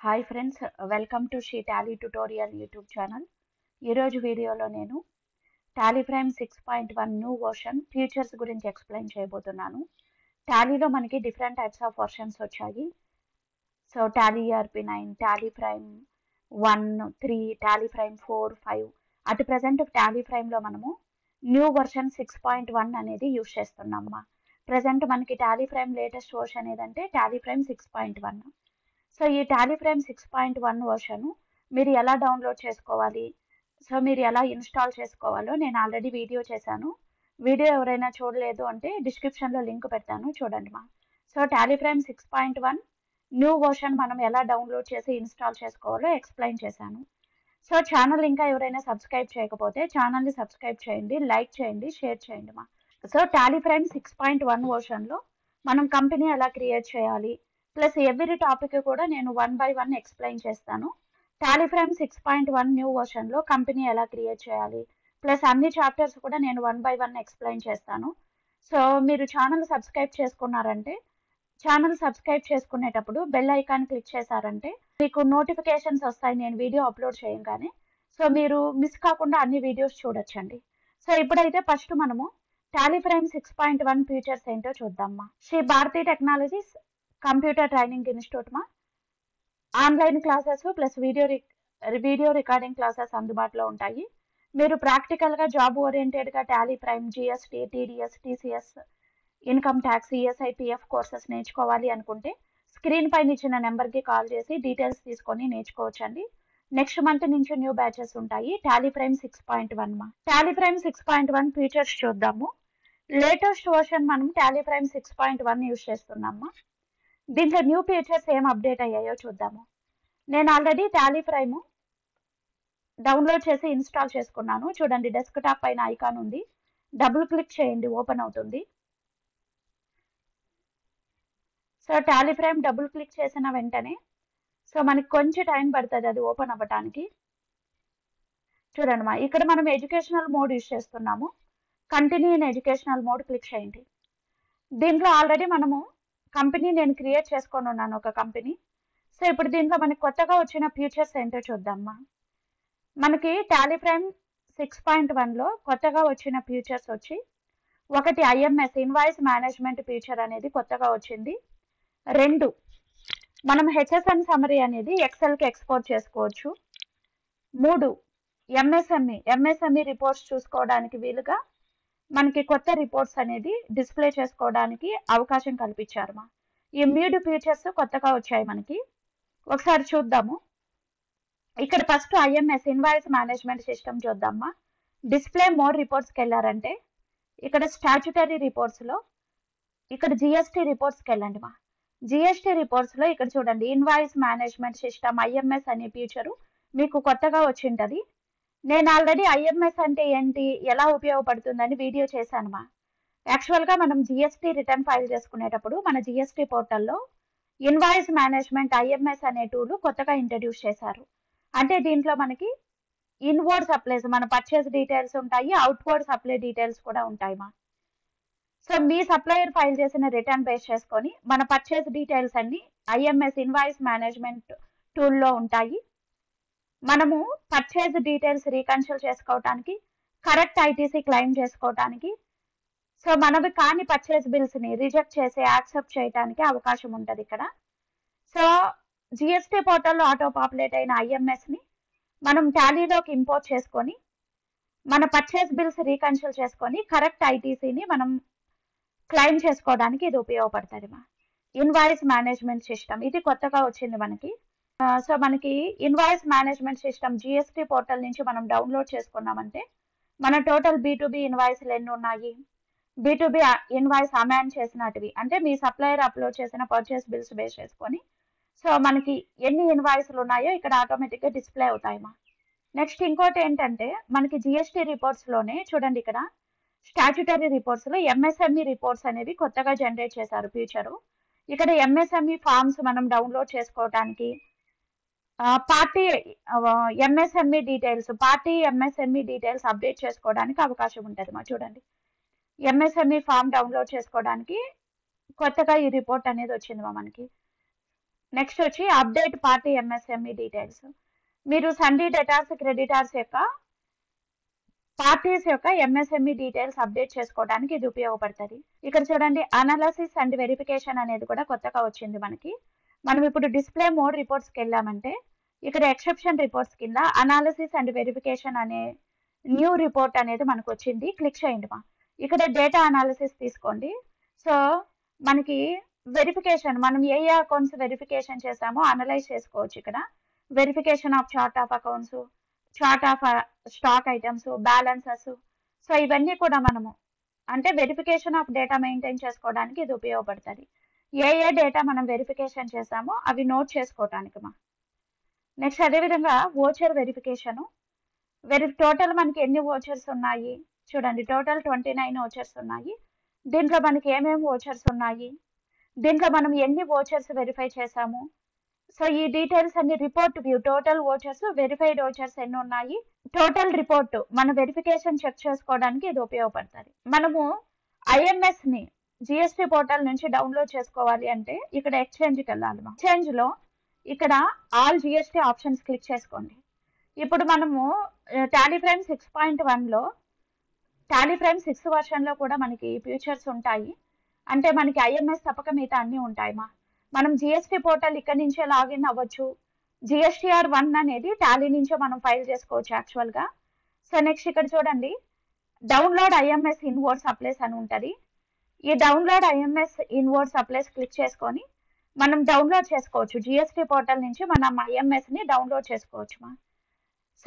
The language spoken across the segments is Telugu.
Hi friends, welcome to Shri Tally tutorial YouTube channel. ఈరోజు వీడియోలో నేను Tally Prime 6.1 new version features గురించి ఎక్స్ప్లెయిన్ చేయబోతున్నాను. టాలీలో మనకి డిఫరెంట్ టైప్స్ ఆఫ్ వర్షన్స్ వచ్చాయి. So Tally ERP9, Tally Prime 1, 3, Tally Prime 4, 5. At present Tally ప్రైమ్లో మనము న్యూ వర్షన్ 6.1 అనేది యూజ్ చేస్తున్నామా. ప్రజెంట్ మనకి టాలీ ప్రైమ్ లేటెస్ట్ వర్షన్ ఏదంటే టాలీ ప్రైమ్ 6.1. సో ఈ టాలీ ప్రైమ్ 6.1 వర్షన్ మీరు ఎలా డౌన్లోడ్ చేసుకోవాలి, సో మీరు ఎలా ఇన్స్టాల్ చేసుకోవాలో నేను ఆల్రెడీ వీడియో చేశాను. వీడియో ఎవరైనా చూడలేదు అంటే డిస్క్రిప్షన్లో లింక్ పెడతాను, చూడండి మా. So Tally Prime 6.1 new version మనం ఎలా డౌన్లోడ్ చేసి ఇన్స్టాల్ చేసుకోవాలో ఎక్స్ప్లెయిన్ చేశాను. సో ఛానల్ ఇంకా ఎవరైనా సబ్స్క్రైబ్ చేయకపోతే ఛానల్ని సబ్స్క్రైబ్ చేయండి, లైక్ చేయండి, షేర్ చేయండి మా. సో టాలీ ప్రైమ్ 6.1 వర్షన్లో మనం కంపెనీ ఎలా క్రియేట్ చేయాలి, ప్లస్ ఎవ్రీ టాపిక్ కూడా నేను 1 by 1 ఎక్స్ప్లెయిన్ చేస్తాను. టాలీ ప్రైమ్ 6.1 న్యూ వర్షన్లో కంపెనీ ఎలా క్రియేట్ చేయాలి, ప్లస్ అన్ని చాప్టర్స్ కూడా నేను 1 by 1 ఎక్స్ప్లెయిన్ చేస్తాను. సో మీరు ఛానల్ సబ్స్క్రైబ్ చేసుకున్నారంటే, ఛానల్ సబ్స్క్రైబ్ చేసుకునేటప్పుడు బెల్ ఐకాన్ క్లిక్ చేశారంటే మీకు నోటిఫికేషన్స్ వస్తాయి నేను వీడియో అప్లోడ్ చేయగానే. సో మీరు మిస్ కాకుండా అన్ని వీడియోస్ చూడొచ్చండి. సో ఇప్పుడైతే ఫస్ట్ మనము టాలీ ప్రైమ్ 6.1 ఫీచర్స్ ఏంటో చూద్దామా. Shri Bharati Technologies Computer Training Institute మా online classes plus video recording classes అందుబాటులో ఉంటాయి. మీరు ప్రాక్టికల్గా జాబ్ ఓరియంటెడ్గా Tally Prime, GST, TDS, TCS, income tax, ESI, PF courses నేర్చుకోవాలి అనుకుంటే స్క్రీన్ పైన ఇచ్చిన నెంబర్కి కాల్ చేసి డీటెయిల్స్ తీసుకొని నేర్చుకోవచ్చండి. నెక్స్ట్ మంత్ నుంచి న్యూ బ్యాచెస్ ఉంటాయి. టాలీ ప్రైమ్ 6.1 మా. టాలీ ప్రైమ్ 6.1 ఫీచర్స్ చూద్దాము. లేటెస్ట్ వర్షన్ మనం టాలీ ప్రైమ్ 6.1 యూజ్ చేస్తున్నామా. దీంట్లో న్యూ ఫీచర్స్ ఏం అప్డేట్ అయ్యాయో చూద్దాము. నేను ఆల్రెడీ టాలీ ప్రైమ్ డౌన్లోడ్ చేసి ఇన్స్టాల్ చేసుకున్నాను. చూడండి, డెస్క్టాప్ పైన ఐకాన్ ఉంది, డబుల్ క్లిక్ చేయండి, ఓపెన్ అవుతుంది. So Tally prime double click చేసిన వెంటనే సో మనకి కొంచెం టైం పడుతుంది అది ఓపెన్ అవ్వటానికి. చూడండి మా, ఇక్కడ మనం ఎడ్యుకేషనల్ మోడ్ యూజ్ చేస్తున్నాము. Continue in educational mode click చేయండి. దీంట్లో ఆల్రెడీ మనము కంపెనీ నేను క్రియేట్ చేసుకొని ఉన్నాను, ఒక కంపెనీ. సో ఇప్పుడు దీంట్లో మనకి కొత్తగా వచ్చిన ఫీచర్స్ ఏంటో చూద్దామా. మనకి టాలీ ప్రైమ్ 6.1లో కొత్తగా వచ్చిన ఫీచర్స్ వచ్చి, ఒకటి IMS ఇన్వాయిస్ మేనేజ్మెంట్ ఫీచర్ అనేది కొత్తగా వచ్చింది. 2, మనం HSN సమ్మరీ అనేది ఎక్సెల్కి ఎక్స్పోర్ట్ చేసుకోవచ్చు. 3, MSME రిపోర్ట్స్ చూసుకోవడానికి వీలుగా మనకి కొత్త రిపోర్ట్స్ అనేది డిస్ప్లే చేసుకోవడానికి అవకాశం కల్పించారు మా. ఈ 3 ఫీచర్స్ కొత్తగా వచ్చాయి మనకి. ఒకసారి చూద్దాము. ఇక్కడ first IMS invoice management system చూద్దామా. డిస్ప్లే మోర్ రిపోర్ట్స్కి వెళ్ళారంటే ఇక్కడ స్టాట్యుటరీ రిపోర్ట్స్లో ఇక్కడ GST రిపోర్ట్స్కి వెళ్ళండి మా. GST రిపోర్ట్స్లో ఇక్కడ చూడండి, ఇన్వాయిస్ మేనేజ్మెంట్ సిస్టమ్ IMS అనే ఫీచరు మీకు కొత్తగా వచ్చింటది. నేను ఆల్రెడీ IMS అంటే ఏంటి, ఎలా ఉపయోగపడుతుందని వీడియో చేశాను మా. యాక్చువల్గా మనం GST రిటర్న్ ఫైల్ చేసుకునేటప్పుడు మన GST పోర్టల్లో ఇన్వాయిస్ మేనేజ్మెంట్ IMS అనే టూల్ కొత్తగా ఇంట్రడ్యూస్ చేశారు. అంటే దీంట్లో మనకి ఇన్వర్డ్ సప్లైస్, మన పర్చేస్ డీటెయిల్స్ ఉంటాయి, అవుట్వర్డ్ సప్లై డీటెయిల్స్ కూడా ఉంటాయి మా. సో మీ సప్లయర్ ఫైల్ చేసిన రిటర్న్ బేస్ చేసుకొని మన పర్చేస్ డీటెయిల్స్ అన్ని IMS ఇన్వాయిస్ మేనేజ్మెంట్ టూల్లో ఉంటాయి. మనము పర్చేజ్ డీటెయిల్స్ రీకన్సిల్ చేసుకోవటానికి, కరెక్ట్ ITC క్లెయిమ్ చేసుకోవటానికి, సో మనవి కాని పర్చేజ్ బిల్స్ని రిజెక్ట్ చేసి యాక్సెప్ట్ చేయడానికి అవకాశం ఉంటుంది ఇక్కడ. సో GST పోర్టల్లో ఆటో పాపులేట్ అయిన IMSని మనం టాలీలోకి ఇంపోర్ట్ చేసుకొని మన పర్చేజ్ బిల్స్ రీకన్సిల్ చేసుకొని కరెక్ట్ ITCని మనం క్లెయిమ్ చేసుకోవడానికి ఇది ఉపయోగపడుతుంది మా. ఇన్వాయిస్ మేనేజ్మెంట్ సిస్టమ్ ఇది కొత్తగా వచ్చింది మనకి. సో మనకి invoice management system GST portal నుంచి మనం డౌన్లోడ్ చేసుకున్నామంటే మన టోటల్ B2B ఇన్వాయిస్లు ఎన్ని ఉన్నాయి, B2B ఇన్వాయిస్ అమాండ్ చేసినటివి అంటే మీ సప్లయర్ అప్లోడ్ చేసిన పర్చేస్ బిల్స్ బేస్ చేసుకొని సో మనకి ఎన్ని ఇన్వాయిస్లు ఉన్నాయో ఇక్కడ ఆటోమేటిక్గా డిస్ప్లే అవుతాయి మా. నెక్స్ట్ ఇంకోటి ఏంటంటే మనకి GST రిపోర్ట్స్లోనే చూడండి, ఇక్కడ స్టాట్యుటరీ రిపోర్ట్స్లో MSME రిపోర్ట్స్ అనేవి కొత్తగా జనరేట్ చేశారు ఫీచరు. ఇక్కడ MSME ఫార్మ్స్ మనం డౌన్లోడ్ చేసుకోవడానికి, పార్టీ MSME డీటెయిల్స్ అప్డేట్ చేసుకోవడానికి అవకాశం ఉంటుంది మా. చూడండి, MSME ఫామ్ డౌన్లోడ్ చేసుకోవడానికి కొత్తగా ఈ రిపోర్ట్ అనేది వచ్చింది మా మనకి. నెక్స్ట్ వచ్చి అప్డేట్ పార్టీ ఎంఎస్ఎంఈ డీటెయిల్స్. మీరు సండీ డెటార్స్ క్రెడిటార్స్ యొక్క పార్టీస్ యొక్క ఎంఎస్ఎంఈ డీటెయిల్స్ అప్డేట్ చేసుకోవడానికి ఇది ఉపయోగపడుతుంది. ఇక్కడ చూడండి అనాలిసిస్ అండ్ వెరిఫికేషన్ అనేది కూడా కొత్తగా వచ్చింది మనకి. మనం ఇప్పుడు డిస్ప్లే మోడ్ రిపోర్ట్స్కి వెళ్ళామంటే ఇక్కడ ఎక్సెప్షన్ రిపోర్ట్స్ కింద అనాలిసిస్ అండ్ వెరిఫికేషన్ అనే న్యూ రిపోర్ట్ అనేది మనకు వచ్చింది. క్లిక్ చేయండి మా. ఇక్కడ డేటా అనాలిసిస్ తీసుకోండి. సో మనకి వెరిఫికేషన్ మనం ఏ అకౌంట్స్ వెరిఫికేషన్ చేసామో అనలైజ్ చేసుకోవచ్చు. ఇక్కడ verification of chart of accounts, chart of stock items, balances. So ఇవన్నీ కూడా మనము అంటే వెరిఫికేషన్ ఆఫ్ డేటా మెయింటైన్ చేసుకోవడానికి ఇది ఉపయోగపడుతుంది. ఏ డేటా మనం వెరిఫికేషన్ చేసామో అవి నోట్ చేసుకోవటానికి మా. నెక్స్ట్ అదేవిధంగా ఓచర్ వెరిఫికేషన్. టోటల్ మనకి ఎన్ని ఓచర్స్ ఉన్నాయి చూడండి. టోటల్ 29 ఓచర్స్ ఉన్నాయి. దీంట్లో మనకి ఏమేమి ఓచర్స్ ఉన్నాయి, దీంట్లో మనం ఎన్ని ఓచర్స్ వెరిఫై చేసాము. సో ఈ డీటెయిల్స్ అన్ని report view, total vouchers, verified vouchers ఎన్ని ఉన్నాయి, టోటల్ రిపోర్ట్ మన వెరిఫికేషన్ చెక్ చేసుకోవడానికి ఇది ఉపయోగపడుతుంది. మనము ఐఎంఎస్ ని జిఎస్టీ పోర్టల్ నుంచి డౌన్లోడ్ చేసుకోవాలి అంటే ఇక్కడ ఎక్స్చేంజ్కి వెళ్ళాలి. ఎక్స్చేంజ్ లో ఇక్కడ ఆల్ జిఎస్టీ ఆప్షన్స్ క్లిక్ చేసుకోండి. ఇప్పుడు మనము టాలీ ప్రైమ్ 6.1లో టాలీ ప్రైమ్ 6 వర్షన్ లో కూడా మనకి ఫ్యూచర్స్ ఉంటాయి. అంటే మనకి ఐఎంఎస్ తప్పక మిగతా అన్ని ఉంటాయి మా. మనం జిఎస్టీ పోర్టల్ ఇక్కడ నుంచే లాగిన్ అవ్వచ్చు. జిఎస్టీఆర్ 1 అనేది టాలీ నుంచే మనం ఫైల్ చేసుకోవచ్చు యాక్చువల్ గా. సో నెక్స్ట్ ఇక్కడ చూడండి డౌన్లోడ్ ఐఎంఎస్ ఇన్వర్స్ అప్లైస్ అని ఉంటుంది. ఈ download IMS inverse applies click చేసుకొని మనం డౌన్లోడ్ చేసుకోవచ్చు. జిఎస్టీ పోర్టల్ నుంచి మనం ఐఎంఎస్ ని డౌన్లోడ్ చేసుకోవచ్చు మా.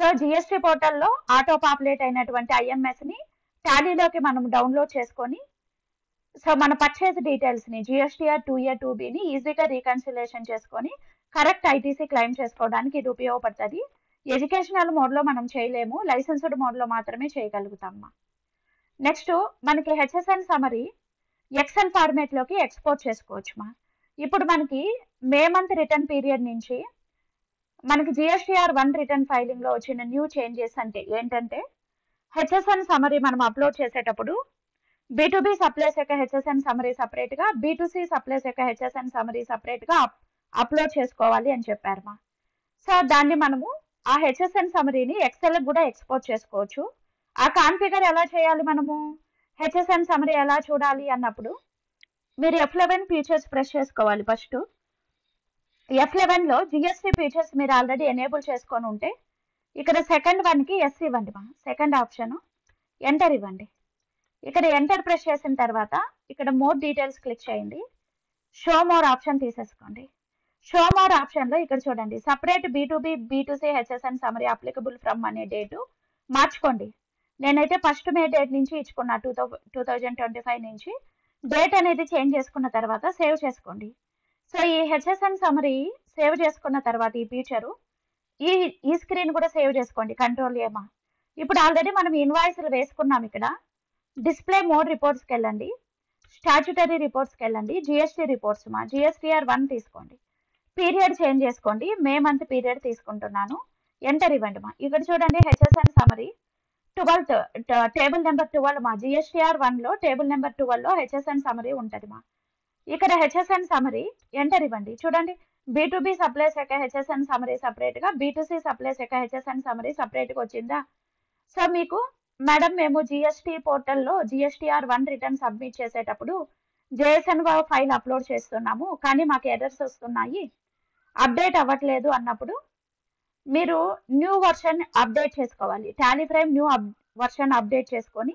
సో జిఎస్టీ పోర్టల్లో ఆటో పాపులేట్ అయినటువంటి ఐఎంఎస్ ని టాలీలోకి మనం డౌన్లోడ్ చేసుకొని సో మన పర్చేజ్ డీటెయిల్స్ ని జిఎస్టీఆర్ 2A 2Bని ఈజీగా రీకన్సిలేషన్ చేసుకొని కరెక్ట్ ఐటీసీ క్లెయిమ్ చేసుకోవడానికి ఇది ఉపయోగపడుతుంది. ఎడ్యుకేషనల్ మోడ్లో మనం చేయలేము, లైసెన్స్డ్ మోడ్లో మాత్రమే చేయగలుగుతామా. నెక్స్ట్ మనకి హెచ్ఎస్ఎన్ సమరీ ఎక్సెల్ ఫార్మేట్లోకి ఎక్స్పోర్ట్ చేసుకోవచ్చు మా. ఇప్పుడు మనకి మే మంత్ రిటర్న్ పీరియడ్ నుంచి మనకి జిఎస్టీఆర్ 1 రిటర్న్ ఫైలింగ్లో వచ్చిన న్యూ చేంజెస్ అంటే ఏంటంటే హెచ్ఎస్ఎన్ సమరీ మనం అప్లోడ్ చేసేటప్పుడు B2B సప్లైస్ యొక్క హెచ్ఎస్ఎన్ సమరీ సపరేట్గా, B2C సప్లైస్ యొక్క హెచ్ఎస్ఎన్ సమరీ సపరేట్గా అప్లోడ్ చేసుకోవాలి అని చెప్పారు మా. సో దాన్ని మనము ఆ హెచ్ఎస్ఎన్ సమరీని ఎక్సెల్ కూడా ఎక్స్పోర్ట్ చేసుకోవచ్చు. ఆ కాన్ఫిగర్ ఎలా చేయాలి, మనము హెచ్ఎస్ఎన్ సమరీ ఎలా చూడాలి అన్నప్పుడు మీరు F11 ఫీచర్స్ ప్రెస్ చేసుకోవాలి. ఫస్ట్ F11లో జిఎస్టీ ఫీచర్స్ మీరు ఆల్రెడీ ఎనేబుల్ చేసుకొని ఉంటే ఇక్కడ సెకండ్ వన్కి ఎస్ ఇవ్వండి మా. సెకండ్ ఆప్షన్ ఎంటర్ ఇవ్వండి. ఇక్కడ ఎంటర్ ప్రెస్ చేసిన తర్వాత ఇక్కడ మోర్ డీటెయిల్స్ క్లిక్ చేయండి. షో మోర్ ఆప్షన్ తీసేసుకోండి. షో మోర్ ఆప్షన్లో ఇక్కడ చూడండి separate B2B B2C HSN summary applicable from అనే డేటు మార్చుకోండి. నేనైతే ఫస్ట్ మే డేట్ నుంచి ఇచ్చుకున్నా 2025 నుంచి. డేట్ అనేది చేంజ్ చేసుకున్న తర్వాత సేవ్ చేసుకోండి. సో ఈ హెచ్ఎస్ఎన్ సమరీ సేవ్ చేసుకున్న తర్వాత ఈ ఫీచరు ఈ స్క్రీన్ కూడా సేవ్ చేసుకోండి. కంట్రోల్ ఏమా. ఇప్పుడు ఆల్రెడీ మనం ఇన్వాయిస్లు వేసుకున్నాం. ఇక్కడ డిస్ప్లే మోడ్ రిపోర్ట్స్కి వెళ్ళండి, స్టాచ్యుటరీ రిపోర్ట్స్కి వెళ్ళండి, జిఎస్టీ రిపోర్ట్స్ మా. జిఎస్టీఆర్ 1 తీసుకోండి, పీరియడ్ చేంజ్ చేసుకోండి. మే మంత్ పీరియడ్ తీసుకుంటున్నాను. ఎంటర్ ఇవ్వండి మా. ఇక్కడ చూడండి HSN summary 12th table number 12 మా. జిఎస్టీఆర్ 1లో టేబుల్ నెంబర్ 12లో హెచ్ఎస్ఎన్ సమరీ ఉంటుంది మా. ఇక్కడ హెచ్ఎస్ఎన్ సమరీ ఎంటర్ ఇవ్వండి. చూడండి B2B సప్లైస్ యొక్క హెచ్ఎస్ఎన్ సమరీ సపరేట్గా, B2C సప్లైస్ యొక్క హెచ్ఎస్ఎన్ సమరీ సపరేట్గా వచ్చిందా. సో మీకు మేడం మేము జిఎస్టీ పోర్టల్లో జిఎస్టీఆర్ 1 రిటర్న్ సబ్మిట్ చేసేటప్పుడు JSON ఫైల్ అప్లోడ్ చేస్తున్నాము కానీ మాకు ఎర్రర్స్ వస్తున్నాయి, అప్డేట్ అవ్వట్లేదు అన్నప్పుడు మీరు న్యూ వర్షన్ అప్డేట్ చేసుకోవాలి. Tally prime new version update చేసుకొని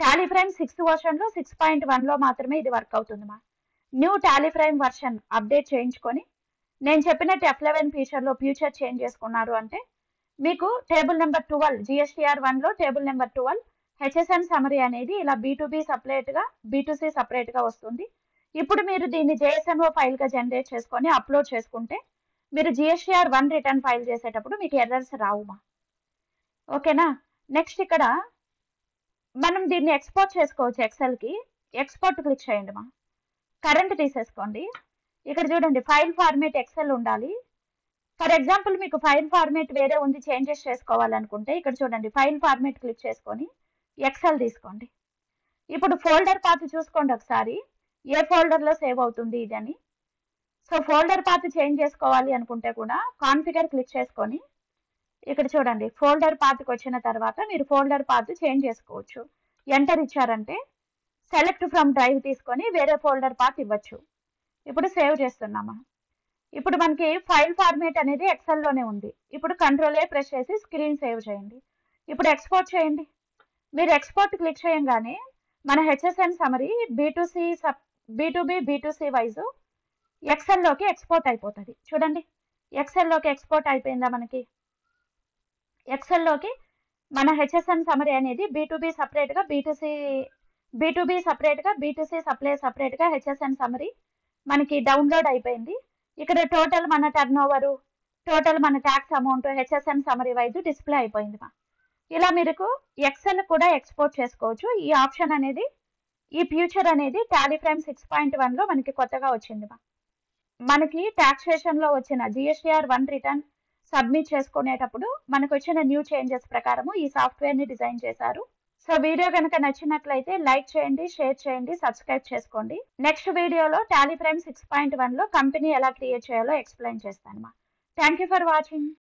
టాలీ ప్రైమ్ 6 వర్షన్లో 6.1లో మాత్రమే ఇది వర్క్ అవుతుంది మా. New Tally prime version update చేయించుకొని నేను చెప్పినట్టు F11 ఫీచర్లో ఫ్యూచర్ చేంజ్ చేసుకున్నారు అంటే మీకు టేబుల్ నెంబర్ 12 జిఎస్టీఆర్ 1లో టేబుల్ నెంబర్ 12 హెచ్ఎస్ఎన్ సమరీ అనేది ఇలా B2B సపరేట్గా B2C సపరేట్గా వస్తుంది. ఇప్పుడు మీరు దీన్ని JSON ఫైల్గా జనరేట్ చేసుకొని అప్లోడ్ చేసుకుంటే మీరు జిఎస్టీఆర్ 1 రిటర్న్ ఫైల్ చేసేటప్పుడు మీకు ఎర్రర్స్ రావుమా. ఓకేనా. నెక్స్ట్ ఇక్కడ మనం దీన్ని ఎక్స్పోర్ట్ చేసుకోవచ్చు. ఎక్సెల్కి ఎక్స్పోర్ట్ క్లిక్ చేయండి మా. కరెంట్ తీసేసుకోండి. ఇక్కడ చూడండి ఫైల్ ఫార్మేట్ ఎక్సెల్ ఉండాలి. ఫర్ ఎగ్జాంపుల్ మీకు ఫైల్ ఫార్మేట్ వేరే ఉంది, చేంజెస్ చేసుకోవాలనుకుంటే ఇక్కడ చూడండి ఫైల్ ఫార్మేట్ క్లిక్ చేసుకొని ఎక్సెల్ తీసుకోండి. ఇప్పుడు ఫోల్డర్ పాత్ చూసుకోండి ఒకసారి, ఏ ఫోల్డర్లో సేవ్ అవుతుంది ఇది అని. సో ఫోల్డర్ పాత్ చేంజ్ చేసుకోవాలి అనుకుంటే కూడా కాన్ఫిగర్ క్లిక్ చేసుకొని ఇక్కడ చూడండి ఫోల్డర్ పాత్కి వచ్చిన తర్వాత మీరు ఫోల్డర్ పాత్ చేంజ్ చేసుకోవచ్చు. ఎంటర్ ఇచ్చారంటే సెలెక్ట్ ఫ్రమ్ డ్రైవ్ తీసుకొని వేరే ఫోల్డర్ పాత్ ఇవ్వచ్చు. ఇప్పుడు సేవ్ చేస్తున్నామా. ఇప్పుడు మనకి ఫైల్ ఫార్మేట్ అనేది ఎక్సెల్లోనే ఉంది. ఇప్పుడు కంట్రోల్ ఏ ప్రెస్ చేసి స్క్రీన్ సేవ్ చేయండి. ఇప్పుడు ఎక్స్పోర్ట్ చేయండి. మీరు ఎక్స్పోర్ట్ క్లిక్ చేయగానే మన HSN summary B2B B2C wise ఎక్సెల్లోకి ఎక్స్పోర్ట్ అయిపోతుంది. చూడండి ఎక్సెల్లోకి ఎక్స్పోర్ట్ అయిపోయిందా మనకి. ఎక్సెల్లోకి మన హెచ్ఎస్ఎన్ సమరీ అనేది B2B సపరేట్గా B2B సపరేట్గా B2C సపరేట్గా హెచ్ఎస్ఎన్ సమరీ మనకి డౌన్లోడ్ అయిపోయింది. ఇక్కడ టోటల్ మన టర్న్ ఓవరు, టోటల్ మన tax amount HSN summary wise display అయిపోయింది. ఇలా మీరు ఎక్సెల్ కూడా ఎక్స్పోర్ట్ చేసుకోవచ్చు. ఈ ఆప్షన్ అనేది ఈ ఫ్యూచర్ అనేది టాలీ ఫ్రేమ్ 6.1లో మనకి కొత్తగా వచ్చింది. మనకి టాక్సేషన్లో వచ్చిన GSTR 1 రిటర్న్ సబ్మిట్ చేసుకునేటప్పుడు మనకు వచ్చిన న్యూ చేంజెస్ ప్రకారము ఈ సాఫ్ట్వేర్ని డిజైన్ చేశారు. సో వీడియో కనుక నచ్చినట్లయితే లైక్ చేయండి, షేర్ చేయండి, సబ్స్క్రైబ్ చేసుకోండి. నెక్స్ట్ వీడియోలో టాలీ ఫ్రేమ్ 6.1లో కంపెనీ ఎలా క్రియేట్ చేయాలో ఎక్స్ప్లెయిన్ చేస్తాను. Thank you for watching.